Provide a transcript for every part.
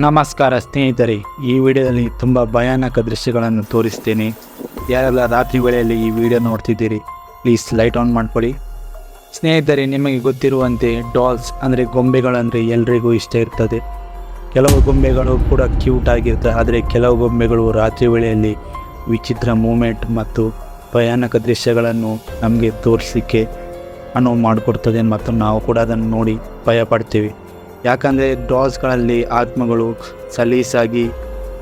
ನಮಸ್ಕಾರ ಸ್ನೇಹಿತರೆ, ಈ ವಿಡಿಯೋದಲ್ಲಿ ತುಂಬ ಭಯಾನಕ ದೃಶ್ಯಗಳನ್ನು ತೋರಿಸ್ತೇನೆ. ಯಾರೆಲ್ಲ ರಾತ್ರಿ ವೇಳೆಯಲ್ಲಿ ಈ ವಿಡಿಯೋ ನೋಡ್ತಿದ್ದೀರಿ, ಪ್ಲೀಸ್ ಲೈಟ್ ಆನ್ ಮಾಡ್ಕೊಳ್ಳಿ. ಸ್ನೇಹಿತರೆ, ನಿಮಗೆ ಗೊತ್ತಿರುವಂತೆ ಡಾಲ್ಸ್ ಅಂದರೆ ಗೊಂಬೆಗಳಂದರೆ ಎಲ್ರಿಗೂ ಇಷ್ಟ ಇರ್ತದೆ. ಕೆಲವು ಗೊಂಬೆಗಳು ಕೂಡ ಕ್ಯೂಟ್ ಆಗಿರ್ತವೆ, ಆದರೆ ಕೆಲವು ಗೊಂಬೆಗಳು ರಾತ್ರಿ ವೇಳೆಯಲ್ಲಿ ವಿಚಿತ್ರ ಮೂಮೆಂಟ್ ಮತ್ತು ಭಯಾನಕ ದೃಶ್ಯಗಳನ್ನು ನಮಗೆ ತೋರಿಸಲಿಕ್ಕೆ ಅನುವು ಮಾಡಿಕೊಡ್ತದೆ ಮತ್ತು ನಾವು ಕೂಡ ಅದನ್ನು ನೋಡಿ ಭಯಪಡ್ತೀವಿ. ಯಾಕಂದರೆ ಡಾಲ್ಸ್ಗಳಲ್ಲಿ ಆತ್ಮಗಳು ಸಲೀಸಾಗಿ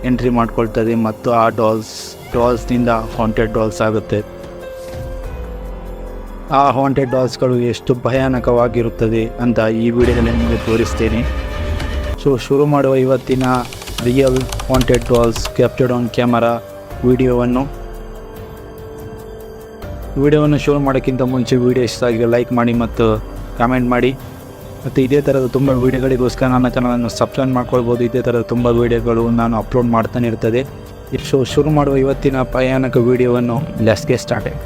ಎಂಟ್ರಿ ಮಾಡ್ಕೊಳ್ತದೆ ಮತ್ತು ಆ ಡಾಲ್ಸ್ನಿಂದ ಹಾಂಟೆಡ್ ಡಾಲ್ಸ್ ಆಗುತ್ತೆ. ಆ ಹಾಂಟೆಡ್ ಡಾಲ್ಸ್ಗಳು ಎಷ್ಟು ಭಯಾನಕವಾಗಿರುತ್ತದೆ ಅಂತ ಈ ವಿಡಿಯೋದಲ್ಲಿ ನಿಮಗೆ ತೋರಿಸ್ತೇನೆ. ಶುರು ಮಾಡುವ ಇವತ್ತಿನ real haunted dolls captured on camera ವಿಡಿಯೋವನ್ನು ಶುರು ಮಾಡೋಕ್ಕಿಂತ ಮುಂಚೆ ವಿಡಿಯೋ ಇಷ್ಟ ಆಗಿ ಲೈಕ್ ಮಾಡಿ ಮತ್ತು ಕಮೆಂಟ್ ಮಾಡಿ. ಮತ್ತು ಇದೇ ಥರದ ತುಂಬ ವೀಡಿಯೋಗಳಿಗೋಸ್ಕರ ನನ್ನ ಚಾನಲನ್ನು ಸಬ್ಸ್ಕ್ರೈಬ್ ಮಾಡ್ಕೊಳ್ಬೋದು. ಇದೇ ಥರದ ತುಂಬ ವೀಡಿಯೋಗಳು ನಾನು ಅಪ್ಲೋಡ್ ಮಾಡ್ತಾನೆ ಇರ್ತದೆ. ಶುರು ಮಾಡುವ ಇವತ್ತಿನ ಭಯಾನಕ ವೀಡಿಯೋವನ್ನು ಲೆಟ್ಸ್ ಗೆಟ್ ಸ್ಟಾರ್ಟೆಡ್.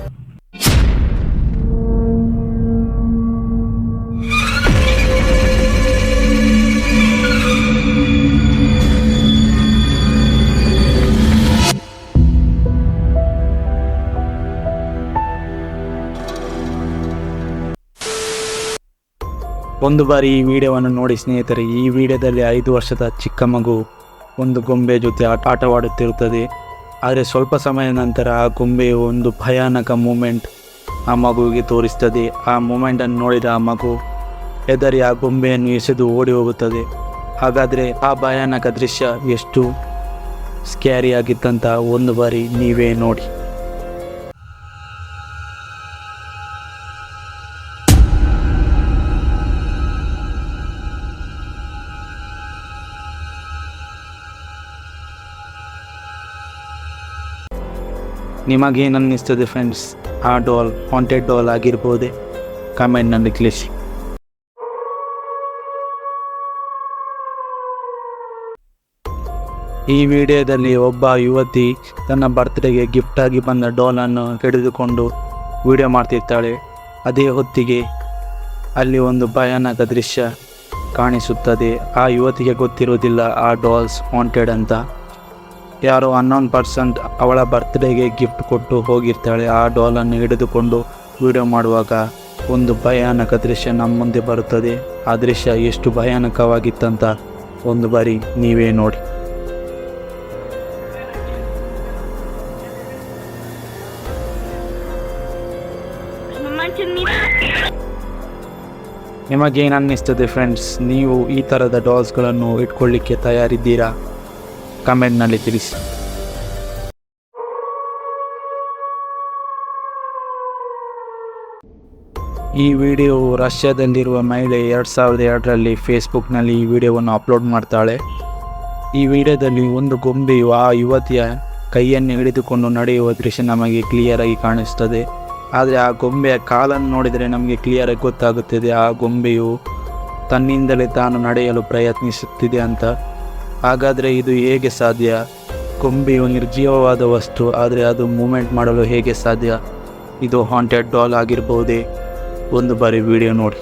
ಒಂದು ಬಾರಿ ಈ ವಿಡಿಯೋವನ್ನು ನೋಡಿ ಸ್ನೇಹಿತರೆ. ಈ ವಿಡಿಯೋದಲ್ಲಿ 5 ವರ್ಷದ ಚಿಕ್ಕ ಮಗು ಒಂದು ಗೊಂಬೆ ಜೊತೆ ಆಟವಾಡುತ್ತಿರುತ್ತದೆ. ಆದರೆ ಸ್ವಲ್ಪ ಸಮಯದ ನಂತರ ಆ ಗೊಂಬೆಯು ಒಂದು ಭಯಾನಕ ಮೂಮೆಂಟ್ ಆ ಮಗುವಿಗೆ ತೋರಿಸ್ತದೆ. ಆ ಮೂಮೆಂಟನ್ನು ನೋಡಿದ ಆ ಮಗು ಹೆದರಿ ಆ ಗೊಂಬೆಯನ್ನು ಎಸೆದು ಓಡಿ ಹೋಗುತ್ತದೆ. ಹಾಗಾದರೆ ಆ ಭಯಾನಕ ದೃಶ್ಯ ಎಷ್ಟು ಸ್ಕ್ಯಾರಿ ಆಗಿತ್ತಂತ ಒಂದು ಬಾರಿ ನೀವೇ ನೋಡಿ. ನಿಮಗೇನು ಅನ್ನಿಸ್ತದೆ ಫ್ರೆಂಡ್ಸ್? ಆ ಡಾಲ್ ಹಾಂಟೆಡ್ ಡಾಲ್ ಆಗಿರ್ಬೋದೇ? ಕಮೆಂಟ್ನಲ್ಲಿ ತಿಳಿಸಿ. ಈ ವಿಡಿಯೋದಲ್ಲಿ ಒಬ್ಬ ಯುವತಿ ತನ್ನ ಬರ್ತ್ಡೇಗೆ ಗಿಫ್ಟಾಗಿ ಬಂದ ಡಾಲನ್ನು ಹಿಡಿದುಕೊಂಡು ವಿಡಿಯೋ ಮಾಡ್ತಿರ್ತಾಳೆ. ಅದೇ ಹೊತ್ತಿಗೆ ಅಲ್ಲಿ ಒಂದು ಭಯಾನಕ ದೃಶ್ಯ ಕಾಣಿಸುತ್ತದೆ. ಆ ಯುವತಿಗೆ ಗೊತ್ತಿರೋದಿಲ್ಲ ಆ ಡಾಲ್ಸ್ ಹಾಂಟೆಡ್ ಅಂತ. ಯಾರೋ ಅನ್ನೋನ್ ಪರ್ಸನ್ ಅವಳ ಬರ್ತ್ಡೇಗೆ ಗಿಫ್ಟ್ ಕೊಟ್ಟು ಹೋಗಿರ್ತಾಳೆ. ಆ ಡಾಲನ್ನು ಹಿಡಿದುಕೊಂಡು ವಿಡಿಯೋ ಮಾಡುವಾಗ ಒಂದು ಭಯಾನಕ ದೃಶ್ಯ ನಮ್ಮ ಮುಂದೆ ಬರುತ್ತದೆ. ಆ ದೃಶ್ಯ ಎಷ್ಟು ಭಯಾನಕವಾಗಿತ್ತಂತ ಒಂದು ಬಾರಿ ನೀವೇ ನೋಡಿ. ನಿಮಗೇನು ಅನ್ನಿಸ್ತದೆ ಫ್ರೆಂಡ್ಸ್? ನೀವು ಈ ಥರದ ಡಾಲ್ಸ್ಗಳನ್ನು ಇಟ್ಕೊಳ್ಳಿಕ್ಕೆ ತಯಾರಿದ್ದೀರಾ? ಕಮೆಂಟ್ನಲ್ಲಿ ತಿಳಿಸಿ. ಈ ವಿಡಿಯೋ ರಷ್ಯಾದಲ್ಲಿರುವ ಮಹಿಳೆ 2002ರಲ್ಲಿ ಫೇಸ್ಬುಕ್ನಲ್ಲಿ ಈ ವಿಡಿಯೋವನ್ನು ಅಪ್ಲೋಡ್ ಮಾಡ್ತಾಳೆ. ಈ ವಿಡಿಯೋದಲ್ಲಿ ಒಂದು ಗೊಂಬೆಯು ಆ ಯುವತಿಯ ಕೈಯನ್ನು ಹಿಡಿದುಕೊಂಡು ನಡೆಯುವ ದೃಶ್ಯ ನಮಗೆ ಕ್ಲಿಯರಾಗಿ ಕಾಣಿಸ್ತದೆ. ಆದರೆ ಆ ಗೊಂಬೆಯ ಕಾಲನ್ನು ನೋಡಿದರೆ ನಮಗೆ ಕ್ಲಿಯರಾಗಿ ಗೊತ್ತಾಗುತ್ತದೆ ಆ ಗೊಂಬೆಯು ತನ್ನಿಂದಲೇ ತಾನು ನಡೆಯಲು ಪ್ರಯತ್ನಿಸುತ್ತಿದೆ ಅಂತ. ಹಾಗಾದರೆ ಇದು ಹೇಗೆ ಸಾಧ್ಯ? ಗೊಂಬೆಯು ನಿರ್ಜೀವವಾದ ವಸ್ತು, ಆದರೆ ಅದು ಮೂಮೆಂಟ್ ಮಾಡಲು ಹೇಗೆ ಸಾಧ್ಯ? ಇದು ಹಾಂಟೆಡ್ ಡಾಲ್ ಆಗಿರ್ಬೋದೇ? ಒಂದು ಬಾರಿ ವಿಡಿಯೋ ನೋಡಿ.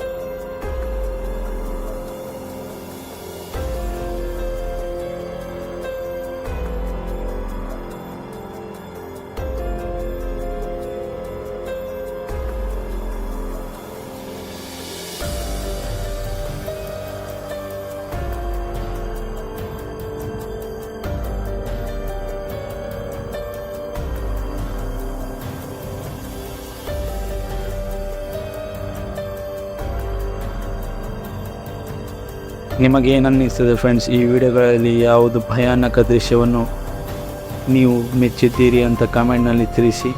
ನಿಮಗೇನನ್ನಿಸ್ತದೆ ಫ್ರೆಂಡ್ಸ್? ಈ ವಿಡಿಯೋಗಳಲ್ಲಿ ಯಾವುದು ಭಯಾನಕ ದೃಶ್ಯವನ್ನು ನೀವು ಮೆಚ್ಚಿದ್ದೀರಿ ಅಂತ ಕಮೆಂಟ್ನಲ್ಲಿ ತಿಳಿಸಿ.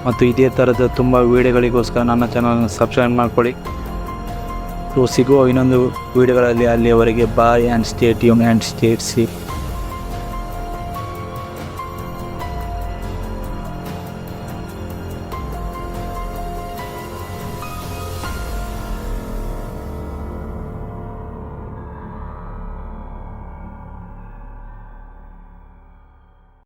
ಮತ್ತು ಇದೇ ಥರದ ತುಂಬ ವಿಡಿಯೋಗಳಿಗೋಸ್ಕರ ನನ್ನ ಚಾನಲನ್ನು ಸಬ್ಸ್ಕ್ರೈಬ್ ಮಾಡ್ಕೊಳ್ಳಿ. ಸಿಗುವ ಇನ್ನೊಂದು ವಿಡಿಯೋಗಳಲ್ಲಿ. ಅಲ್ಲಿಯವರೆಗೆ bye and stay tune and stay safe.